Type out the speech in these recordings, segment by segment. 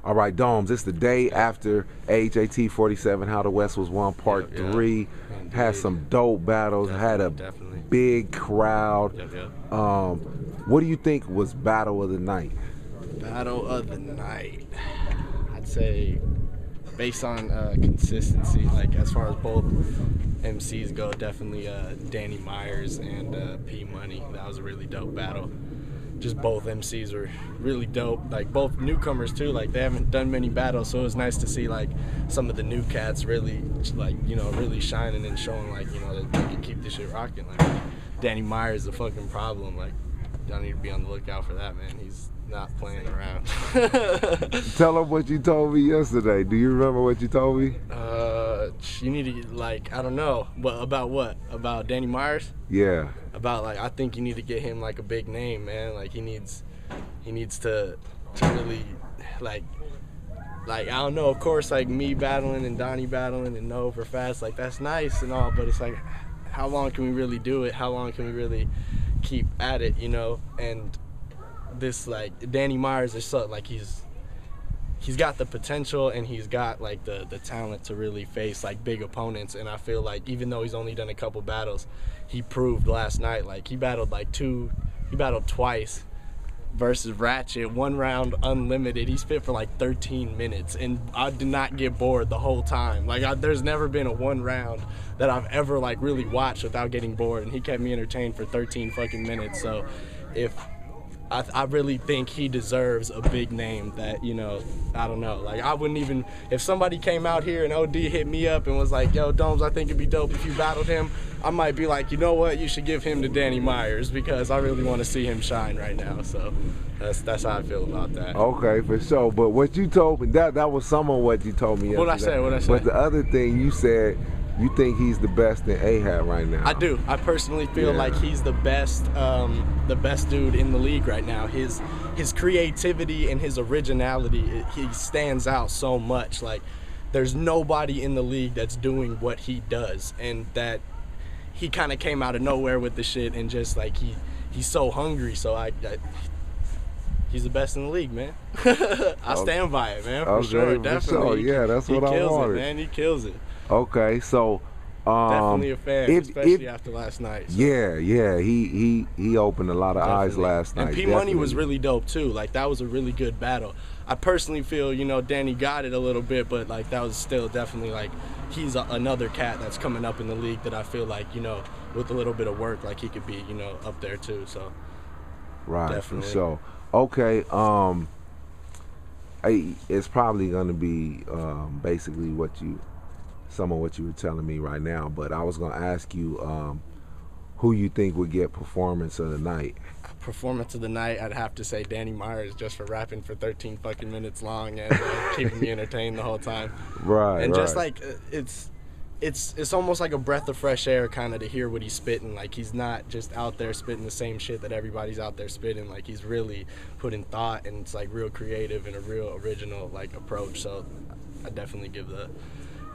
All right, Domes, it's the day after AHAT 47, How the West Was Won, Part 3. Had some dope battles, had a big crowd. What do you think was Battle of the Night? Battle of the Night, I'd say based on consistency, like as far as both MCs go, definitely Danny Myers and Muny. That was a really dope battle. Just both MCs were really dope, like both newcomers too, like they haven't done many battles, so it was nice to see like some of the new cats really, like, you know, really shining and showing like, you know, that they can keep this shit rocking. Like Danny Myers is a fucking problem, like y'all need to be on the lookout for that, man. He's not playing around. Tell them what you told me yesterday. Do you remember what you told me? You need to, like, I don't know, but about what? About Danny Myers? Yeah. About, like, I think you need to get him like a big name, man. Like he needs to really like I don't know, of course, like me battling and Donnie battling and no over fast, like that's nice and all, but it's like, how long can we really do it? How long can we really keep at it, you know? And this, like, Danny Myers is so, like, he's got the potential and he's got like the talent to really face like big opponents, and I feel like even though he's only done a couple battles, he proved last night, like he battled twice versus Ratchet, 1 round unlimited. He spit for like 13 minutes and I did not get bored the whole time. Like there's never been a 1 round that I've ever like really watched without getting bored, and he kept me entertained for 13 fucking minutes. So I really think he deserves a big name that, you know, I don't know. Like, I wouldn't even, if somebody came out here and OD hit me up and was like, yo, Domes, I think it'd be dope if you battled him, I might be like, you know what, you should give him to Danny Myers because I really want to see him shine right now. So that's how I feel about that. Okay, for sure. But what you told me, that was some of what you told me yesterday. What'd I say? But the other thing you said, you think he's the best in AHAT right now. I do. I personally feel like he's the best dude in the league right now. His creativity and his originality, he stands out so much. Like, there's nobody in the league that's doing what he does, and that he kind of came out of nowhere with the shit, and just like he's so hungry. So he's the best in the league, man. I stand by it, man, for sure, definitely. For sure. Yeah, that's what I wanted. He kills it, man. He kills it. Okay, so definitely a fan, especially after last night. So. Yeah, he opened a lot of eyes last night. And Muny was really dope too. Like that was a really good battle. I personally feel, you know, Danny got it a little bit, but like that was still definitely like he's another cat that's coming up in the league that I feel like, you know, with a little bit of work, like he could be, you know, up there too. So definitely. So okay, it's probably gonna be basically some of what you were telling me right now, but I was gonna ask you who you think would get performance of the night. Performance of the night, I'd have to say Danny Myers, just for rapping for 13 fucking minutes long and keeping me entertained the whole time. Right. And just like it's almost like a breath of fresh air kind of to hear what he's spitting. Like he's not just out there spitting the same shit that everybody's out there spitting. Like he's really putting thought, and it's like real creative and a real original like approach. So I definitely give the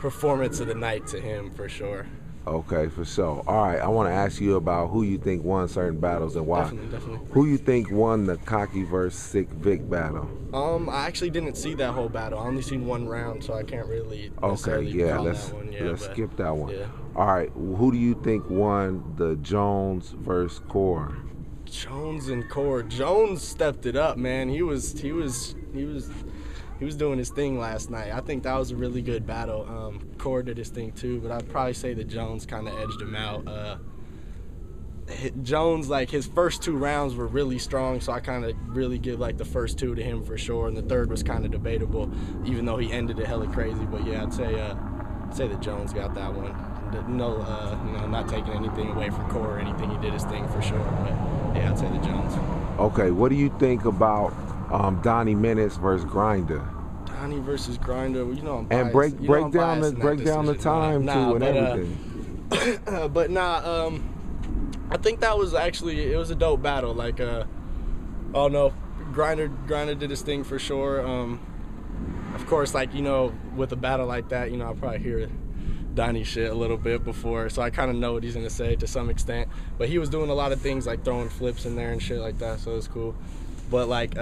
performance of the night to him for sure. Okay, for sure. All right, I want to ask you about who you think won certain battles and why. Definitely. Who you think won the Cocky versus Sick Vic battle? I actually didn't see that whole battle. I only seen 1 round, so I can't really necessarily call that one. Let's skip that one. Yeah. All right, who do you think won the Jones versus Core? Jones and Core. Jones stepped it up, man. He was doing his thing last night. I think that was a really good battle. Core did his thing too, but I'd probably say that Jones kind of edged him out. Jones, like his first 2 rounds were really strong, so I kind of really give like the first 2 to him for sure, and the third was kind of debatable, even though he ended it hella crazy. But yeah, I'd say that Jones got that one. No, you know, not taking anything away from Core or anything. He did his thing for sure, but yeah, I'd say that Jones. Okay, what do you think about Donnie Menace versus Grinda? Donnie versus Grinda, well, you know I'm biased. And break down the time too and everything. But I think that was actually, it was a dope battle. Like oh no, Grinda did his thing for sure. Of course, like, you know, with a battle like that, you know, I'll probably hear Donnie shit a little bit before, so I kind of know what he's gonna say to some extent. But he was doing a lot of things like throwing flips in there and shit like that, so it's cool. But like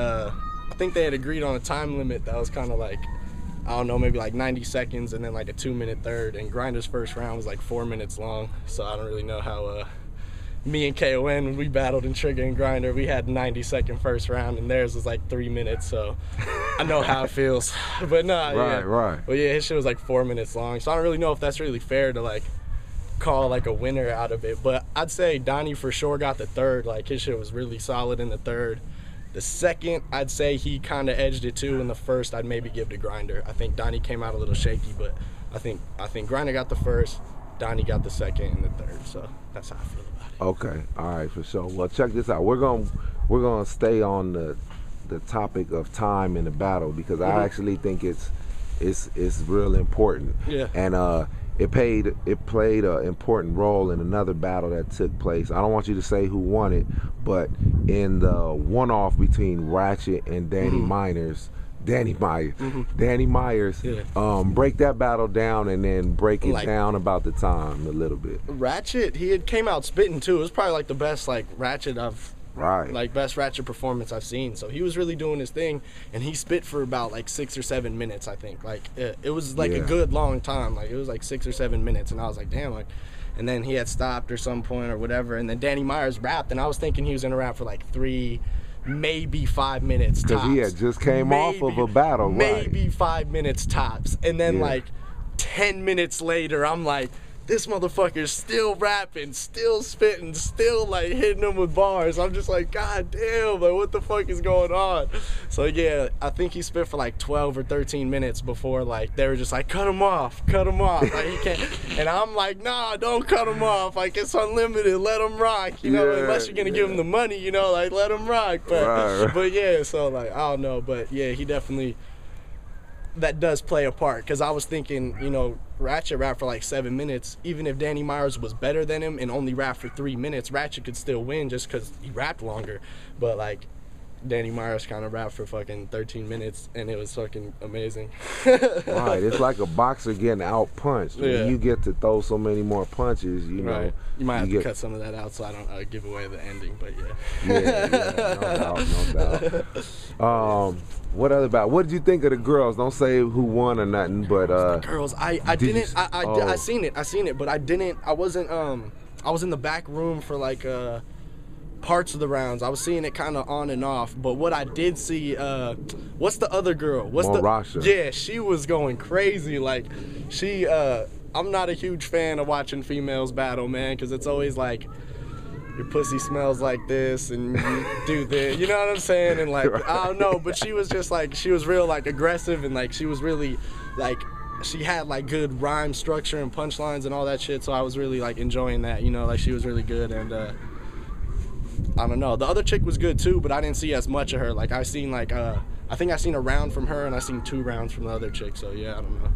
I think they had agreed on a time limit that was kind of like, I don't know, maybe like 90 seconds and then like a 2-minute third. And Grinda's first round was like 4 minutes long. So I don't really know how me and KON, when we battled in Trigger and Grinda, we had 90-second first round and theirs was like 3 minutes. So I know how it feels. But nah, yeah. Right. But yeah, his shit was like 4 minutes long. So I don't really know if that's really fair to like call like a winner out of it. But I'd say Donnie for sure got the third. Like his shit was really solid in the third. The second, I'd say he kind of edged it too. In the first, I'd maybe give to Grinda. I think Donnie came out a little shaky, but I think Grinda got the first, Donnie got the second, and the third. So that's how I feel about it. Okay, all right, for sure. Well, check this out. We're gonna stay on the topic of time in the battle because I actually think it's real important. Yeah. And it played an important role in another battle that took place. I don't want you to say who won it, but in the one-off between Ratchet and Danny Myers. Danny Myers. Yeah. Break that battle down and then break it down about the time a little bit. Ratchet, he had came out spitting too. It was probably like the best like Ratchet best Ratchet performance I've seen. So he was really doing his thing, and he spit for about like 6 or 7 minutes, I think. Like it was like a good long time. Like it was like 6 or 7 minutes, and I was like, damn, like. And then he had stopped or some point or whatever, and then Danny Myers rapped, and I was thinking he was gonna rap for like 3, maybe 5 minutes tops. Because he had just came off of a battle, maybe 5 minutes tops, and then like 10 minutes later, I'm like, this motherfucker's still rapping, still spitting, still like hitting them with bars. I'm just like, God damn, like what the fuck is going on? So yeah, I think he spit for like 12 or 13 minutes before like they were just like, cut him off. Like he can't. And I'm like, nah, don't cut him off. Like it's unlimited, let him rock. You know, unless you're gonna give him the money, you know, like let him rock. But but yeah, so like I don't know, but yeah, he definitely. That does play a part because I was thinking, you know, Ratchet rapped for like 7 minutes. Even if Danny Myers was better than him and only rapped for 3 minutes, Ratchet could still win just because he rapped longer. But like Danny Myers kind of rapped for fucking 13 minutes and it was fucking amazing. Right, it's like a boxer getting out punched. When you get to throw so many more punches, you know. You might have to cut some of that out so I don't give away the ending, but no doubt. What other about? What did you think of the girls? Don't say who won or nothing, but the girls. I seen it, but I wasn't I was in the back room for like parts of the rounds. I was seeing it kind of on and off, but what I did see, what's the other girl? Rasha. Yeah, she was going crazy. Like she, I'm not a huge fan of watching females battle, man, because it's always like your pussy smells like this and you do this, you know what I'm saying? And like I don't know, but she was just like, she was real like aggressive and like she was really like, she had like good rhyme structure and punchlines and all that shit, so I was really like enjoying that, you know, like she was really good. And I don't know, the other chick was good too, but I didn't see as much of her. Like I seen like I think I seen a round from her and I seen 2 rounds from the other chick, so yeah, I don't know.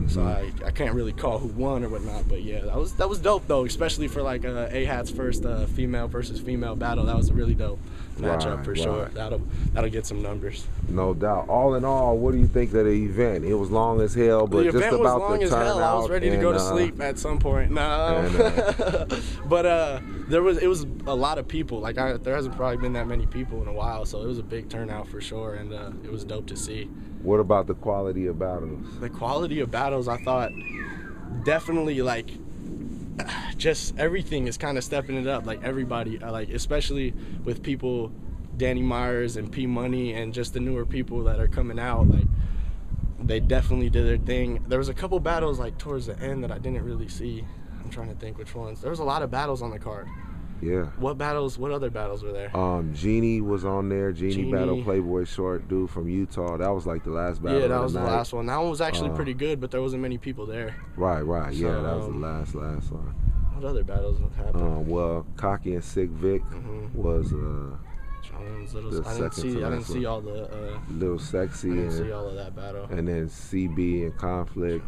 So I can't really call who won or whatnot, but yeah, that was dope though, especially for like AHAT's first female versus female battle. That was a really dope matchup for sure. That'll get some numbers. No doubt. All in all, what do you think of the event? It was long as hell, but the just event about was long the as turnout. hell. I was ready to go to sleep at some point. But it was a lot of people. Like there hasn't probably been that many people in a while, so it was a big turnout for sure, and it was dope to see. What about the quality of battles? The quality of battles, I thought, definitely like, just everything is kind of stepping it up. Like everybody, like especially with people, Danny Myers and P Muny, and just the newer people that are coming out. Like they definitely did their thing. There was a couple battles like towards the end that I didn't really see. I'm trying to think which ones. There was a lot of battles on the card. Yeah. What other battles were there? Genie was on there. Genie battle Playboy Short dude from Utah. That was like the last battle. Yeah, that was the last one. That one was actually pretty good, but there wasn't many people there. Right. Yeah, so, that was the last one. What other battles happened? Well, Cocky and Sick Vic was I didn't see all the Little Sexy. I didn't see all of that battle. And then CB and Conflict.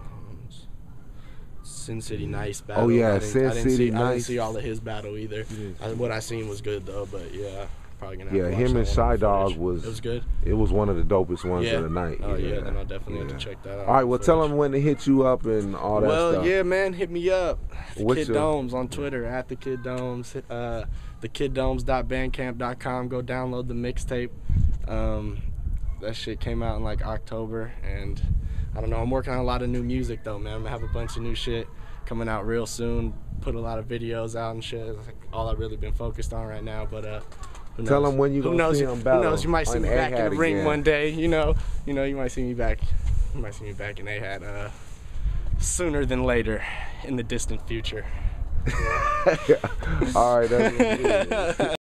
Sin City Nyce battle. Oh yeah, Sin City Nyce. I didn't see all of his battle either. What I seen was good though, but yeah, probably gonna have to watch him and that Shy one Dog footage. was. It was good. It was one of the dopest ones of the night. Oh yeah, then I'll definitely have to check that out. All right, well tell them when to hit you up and all that stuff. Well, yeah, man, hit me up. The Kid Domes on Twitter at the Kid Domes. TheKidDomes.bandcamp.com. Go download the mixtape. That shit came out in like October, and I don't know. I'm working on a lot of new music though, man. I'm gonna have a bunch of new shit coming out real soon. Put a lot of videos out and shit. That's like all I've really been focused on right now. But who knows? Tell them when you gonna see them battle. Who knows? You might see me back in the ring again. one day. You know, you might see me back. You might see me back in AHAT sooner than later, in the distant future. All right. That's